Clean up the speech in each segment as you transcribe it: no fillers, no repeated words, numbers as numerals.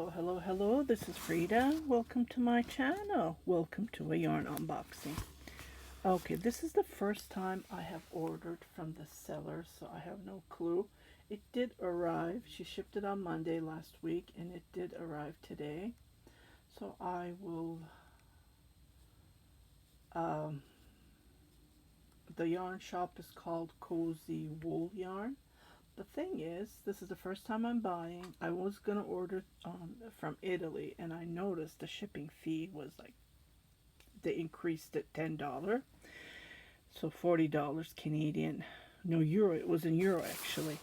Hello, this is Frida. Welcome to my channel. Welcome to a yarn unboxing. Okay, this is the first time I have ordered from the seller, so I have no clue. It did arrive. She shipped it on Monday last week, and it did arrive today. So I will, the yarn shop is called CozyWoolyYarn. The thing is, this is the first time I'm buying. I was going to order from Italy, and I noticed the shipping fee was like, they increased it $10. So $40 Canadian. No, euro. It was in euro, actually.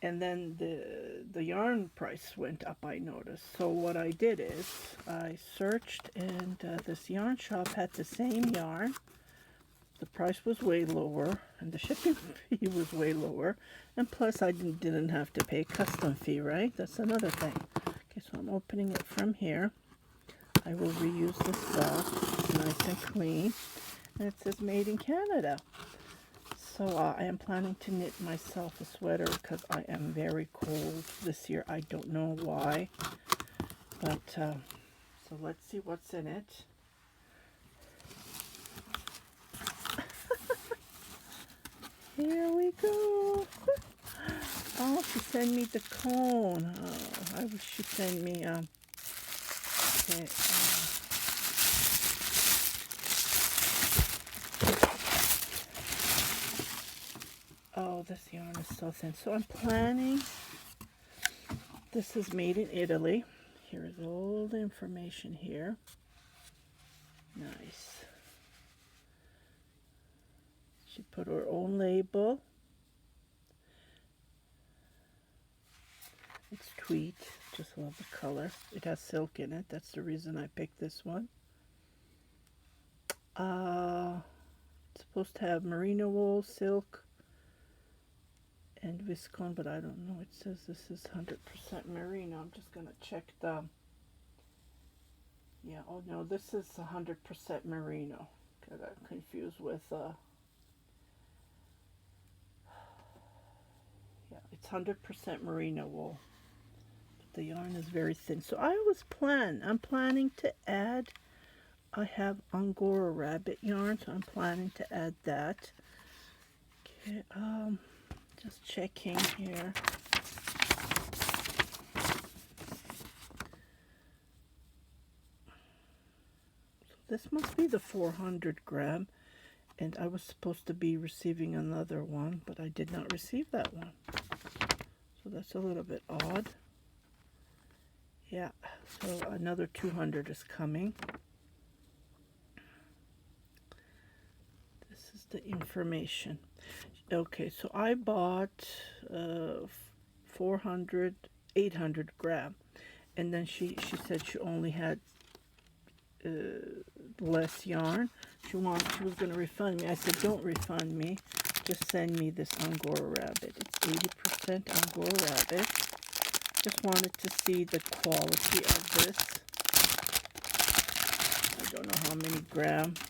And then the yarn price went up, I noticed. So what I did is I searched, and this yarn shop had the same yarn. The price was way lower, and the shipping fee was way lower, and plus I didn't have to pay custom fee, right? That's another thing. Okay, so I'm opening it from here. I will reuse this box. It's nice and clean, and it says made in Canada. So I am planning to knit myself a sweater because I am very cold this year. I don't know why, but so let's see what's in it. Here we go. Oh, she sent me the cone. Oh, I wish she sent me okay, oh, this yarn is so thin. So I'm planning, this is made in Italy. Here is all the information here. Nice. She put her own label. It's tweed. Just love the color. It has silk in it. That's the reason I picked this one. It's supposed to have merino wool, silk, and viscose, but I don't know. It says this is 100% merino. I'm just going to check the... Yeah, oh no, this is 100% merino. I got confused with... Yeah, it's 100% merino wool. But the yarn is very thin. So I'm planning to add, I have Angora rabbit yarn, so I'm planning to add that. Okay, just checking here. So this must be the 400 gram. And I was supposed to be receiving another one, but I did not receive that one. So that's a little bit odd. Yeah, so another 200 is coming. This is the information. Okay, so I bought 800 gram. And then she said she only had less yarn. She was going to refund me. I said, don't refund me. Just send me this Angora rabbit. It's 80% Angora rabbit. Just wanted to see the quality of this. I don't know how many grams.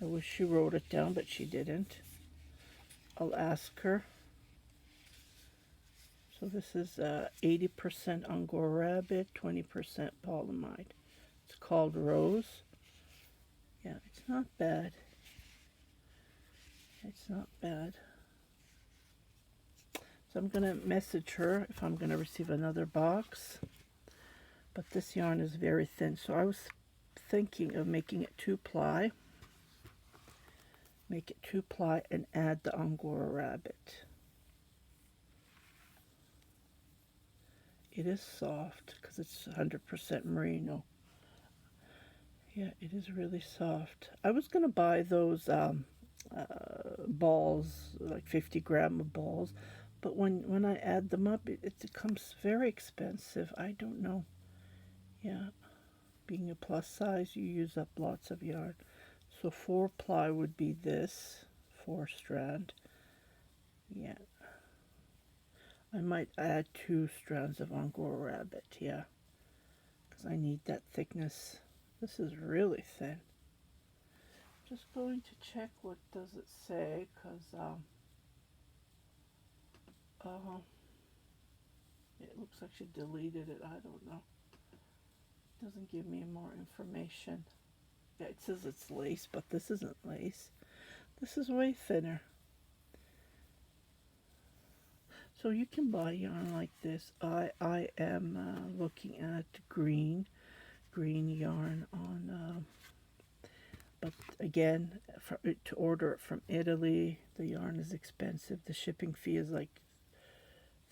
I wish she wrote it down, but she didn't. I'll ask her. So this is 80% Angora rabbit, 20% polyamide. It's called Rose. Yeah, it's not bad. It's not bad. So I'm going to message her if I'm going to receive another box. But this yarn is very thin. So I was thinking of making it 2-ply. Make it 2-ply and add the Angora rabbit. It is soft because it's 100% merino. Yeah, it is really soft. I was going to buy those balls, like 50 gram of balls, but when I add them up, it becomes very expensive. I don't know. Yeah, being a plus size, you use up lots of yarn. So 4-ply would be this, 4-strand. Yeah. I might add 2 strands of Angora rabbit, yeah, because I need that thickness. This is really thin. Just going to check what does it say, because it looks like she deleted it. I don't know. Doesn't give me more information. Yeah, it says it's lace, but this isn't lace. This is way thinner. So you can buy yarn like this. I am looking at green yarn on, but again, to order it from Italy, the yarn is expensive. The shipping fee is like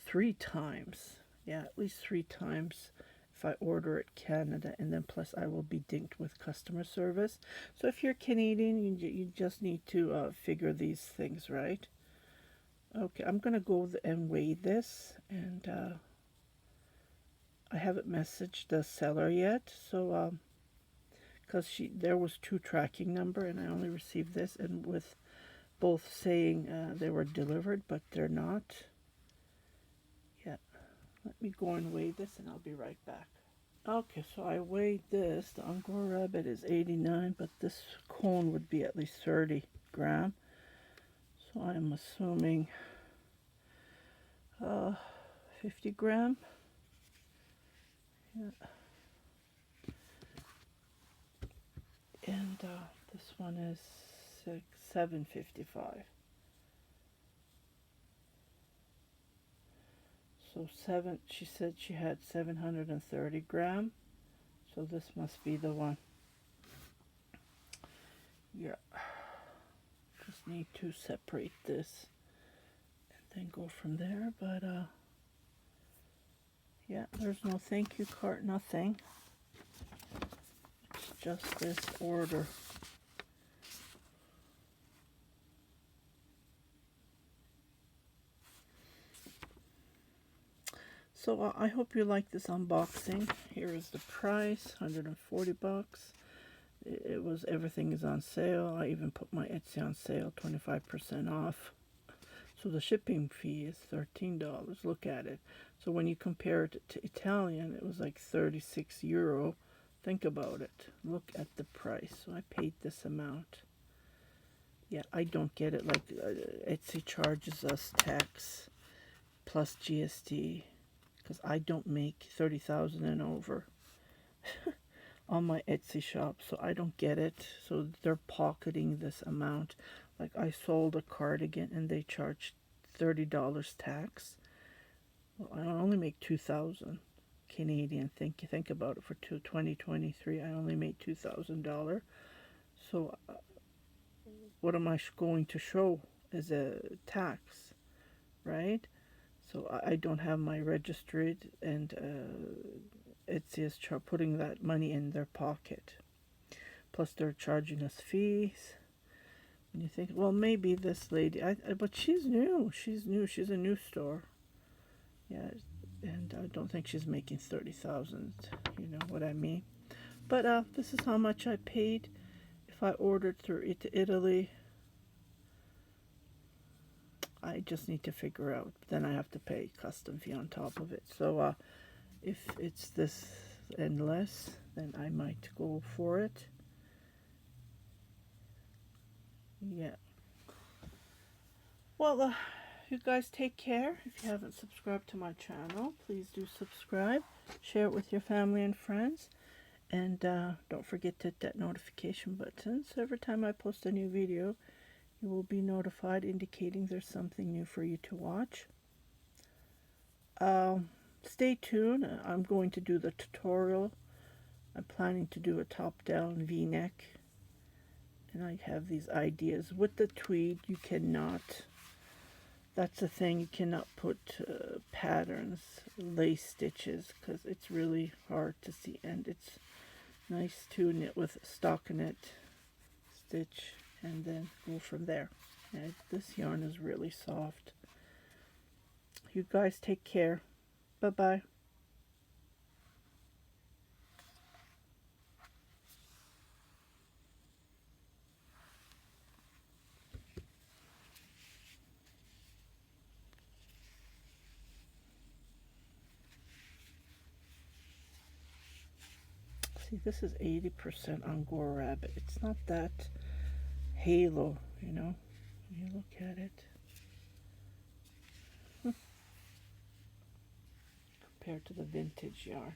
3 times. Yeah, at least 3 times if I order it Canada, and then plus I will be dinked with customer service. So if you're Canadian, you just need to figure these things, right? Okay, I'm gonna go and weigh this, and I haven't messaged the seller yet, so because there was 2 tracking number and I only received this, and with both saying they were delivered, but they're not. Yeah, let me go and weigh this and I'll be right back. Okay, so I weighed this. The Angora rabbit is 89, but this cone would be at least 30 gram. So I'm assuming 50 gram. Yeah. And this one is 755. So she said she had 730 gram. So this must be the one. Yeah. Just need to separate this and then go from there. But yeah, there's no thank you card, nothing. It's just this order. So I hope you like this unboxing. Here is the price, 140 bucks. It was, everything is on sale. I even put my Etsy on sale, 25% off. So the shipping fee is $13. Look at it. So when you compare it to Italian, it was like 36 euro. Think about it. Look at the price. So I paid this amount. Yeah, I don't get it. Like Etsy charges us tax plus GST, because I don't make 30,000 and over on my Etsy shop, so I don't get it. So they're pocketing this amount. Like I sold a cardigan and they charged $30 tax. Well, I only make 2,000 Canadian. Think about it. For 2023, I only made $2,000. So what am I going to show as a tax, right? So I don't have my registered, and Etsy is putting that money in their pocket. Plus they're charging us fees. And you think, well, maybe this lady, but she's new. She's a new store. Yeah, and I don't think she's making 30,000. You know what I mean? But this is how much I paid if I ordered through Italy. I just need to figure out. Then I have to pay custom fee on top of it. So if it's this and less, then I might go for it. Yeah. Well, you guys take care. If you haven't subscribed to my channel, please do subscribe. Share it with your family and friends. And don't forget to hit that notification button, so every time I post a new video, you will be notified, indicating there's something new for you to watch. Stay tuned. I'm going to do the tutorial. I'm planning to do a top-down V-neck. And I have these ideas. With the tweed, you cannot, that's the thing, you cannot put patterns, lace stitches, because it's really hard to see. And it's nice to knit with stockinette stitch and then go from there. And this yarn is really soft. You guys take care. Bye-bye. See, this is 80% Angora rabbit. It's not that halo, you know, when you look at it. Compared to the vintage yarn.